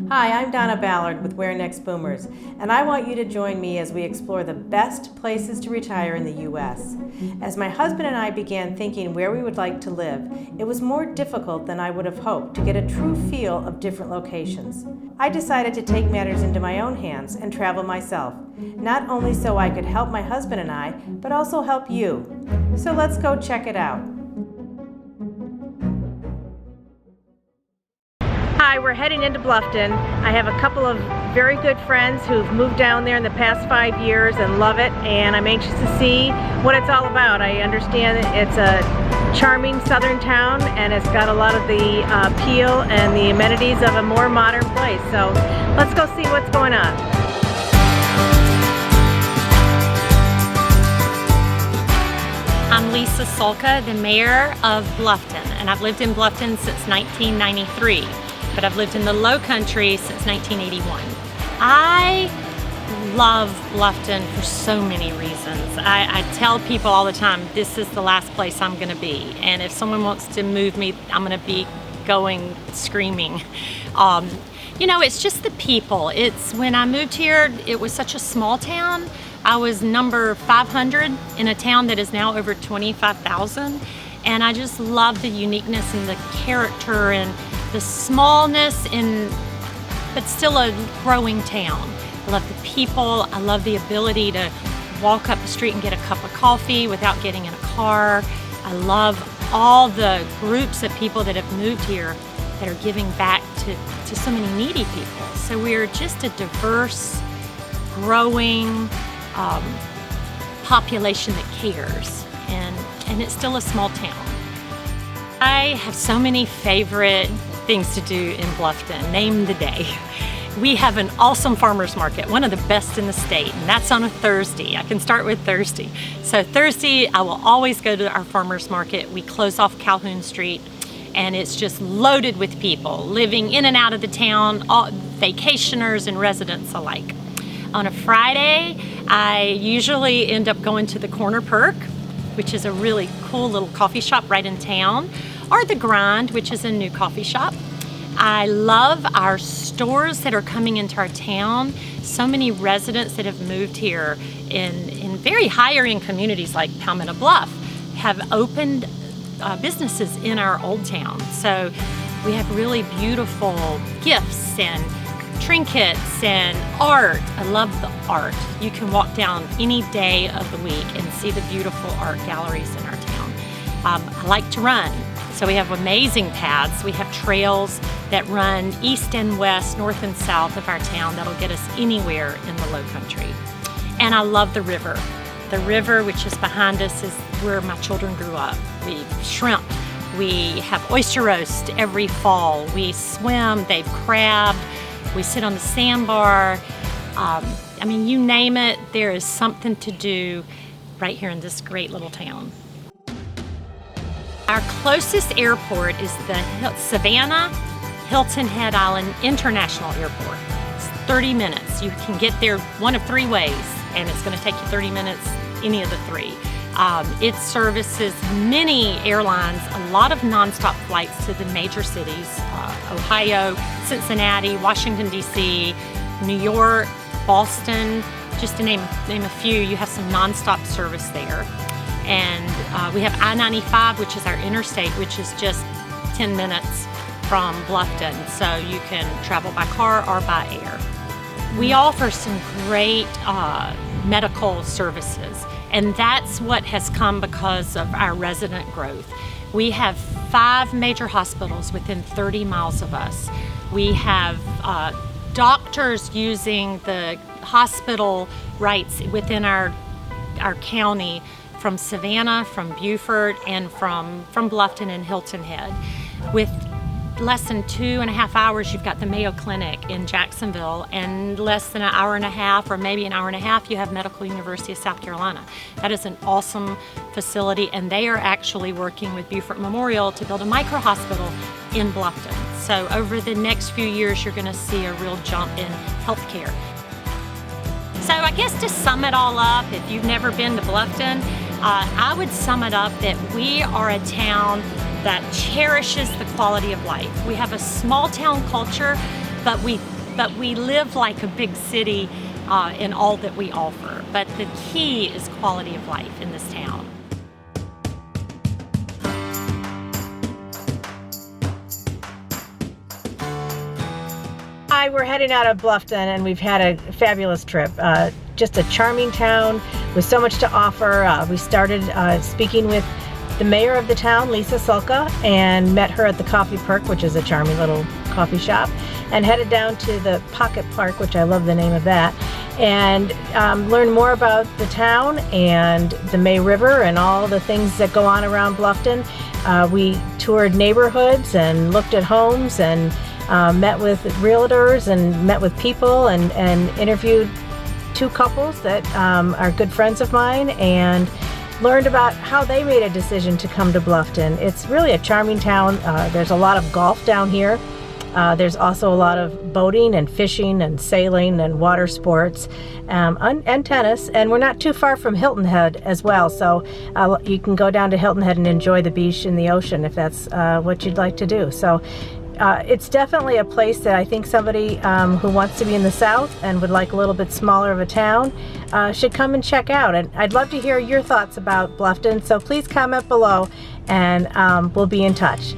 Hi, I'm Donna Ballard with Where Next Boomers, and I want you to join me as we explore the best places to retire in the U.S. As my husband and I began thinking where we would like to live, it was more difficult than I would have hoped to get a true feel of different locations. I decided to take matters into my own hands and travel myself, not only so I could help my husband and I, but also help you. So let's go check it out. Hi, we're heading into Bluffton. I have a couple of very good friends who've moved down there in the past 5 years and love it, and I'm anxious to see what it's all about. I understand it's a charming southern town and it's got a lot of the appeal and the amenities of a more modern place. So let's go see what's going on. I'm Lisa Sulka, the mayor of Bluffton, and I've lived in Bluffton since 1993. But I've lived in the Low Country since 1981. I love Bluffton for so many reasons. I tell people all the time, this is the last place I'm gonna be. And if someone wants to move me, I'm gonna be going screaming. You know, it's just the people. It's when I moved here, it was such a small town. I was number 500 in a town that is now over 25,000. And I just love the uniqueness and the character and the smallness but still a growing town. I love the people. I love the ability to walk up the street and get a cup of coffee without getting in a car. I love all the groups of people that have moved here that are giving back to so many needy people. So we're just a diverse, growing population that cares, and it's still a small town. I have so many favorite things to do in Bluffton. Name the day. We have an awesome farmers market, one of the best in the state, and that's on a Thursday. I can start with Thursday. So Thursday, I will always go to our farmers market. We close off Calhoun Street, and it's just loaded with people living in and out of the town, all vacationers and residents alike. On a Friday, I usually end up going to the Corner Perk, which is a really cool little coffee shop right in town, or the Grind, which is a new coffee shop. I love our stores that are coming into our town. So many residents that have moved here in very higher-end communities like Palmetto Bluff have opened businesses in our old town. So we have really beautiful gifts and trinkets and art. I love the art. You can walk down any day of the week and see the beautiful art galleries in our town. I like to run. So we have amazing paths. We have trails that run east and west, north and south of our town that'll get us anywhere in the Low Country. And I love the river. The river, which is behind us, is where my children grew up. We shrimp. We have oyster roast every fall. We swim, they've crabbed. We sit on the sandbar. I mean, you name it, there is something to do right here in this great little town. Our closest airport is the Savannah Hilton Head Island International Airport. It's 30 minutes. You can get there one of three ways, and it's going to take you 30 minutes, any of the three. It services many airlines, a lot of nonstop flights to the major cities, Ohio, Cincinnati, Washington, D.C., New York, Boston, just to name a few. You have some nonstop service there. And we have I-95, which is our interstate, which is just 10 minutes from Bluffton. So you can travel by car or by air. We offer some great medical services, and that's what has come because of our resident growth. We have 5 major hospitals within 30 miles of us. We have doctors using the hospital rights within our county from Savannah, from Beaufort, and from Bluffton and Hilton Head. With less than 2.5 hours, you've got the Mayo Clinic in Jacksonville, and less than an hour and a half, or maybe an hour and a half, you have Medical University of South Carolina. That is an awesome facility, and they are actually working with Beaufort Memorial to build a micro-hospital in Bluffton. So over the next few years, you're gonna see a real jump in healthcare. So I guess to sum it all up, if you've never been to Bluffton, I would sum it up that we are a town that cherishes the quality of life. We have a small town culture, but we live like a big city in all that we offer. But the key is quality of life in this town. Hi, we're heading out of Bluffton and we've had a fabulous trip. Just a charming town with so much to offer. We started speaking with the mayor of the town, Lisa Sulka, and met her at the Coffee Perk, which is a charming little coffee shop, and headed down to the Pocket Park, which I love the name of that, and learned more about the town and the May River and all the things that go on around Bluffton. We toured neighborhoods and looked at homes and met with realtors and met with people and interviewed two couples that are good friends of mine and learned about how they made a decision to come to Bluffton. It's really a charming town. There's a lot of golf down here. There's also a lot of boating and fishing and sailing and water sports and tennis. And we're not too far from Hilton Head as well. So you can go down to Hilton Head and enjoy the beach and the ocean if that's what you'd like to do. So it's definitely a place that I think somebody who wants to be in the South and would like a little bit smaller of a town should come and check out. And I'd love to hear your thoughts about Bluffton, so please comment below and we'll be in touch.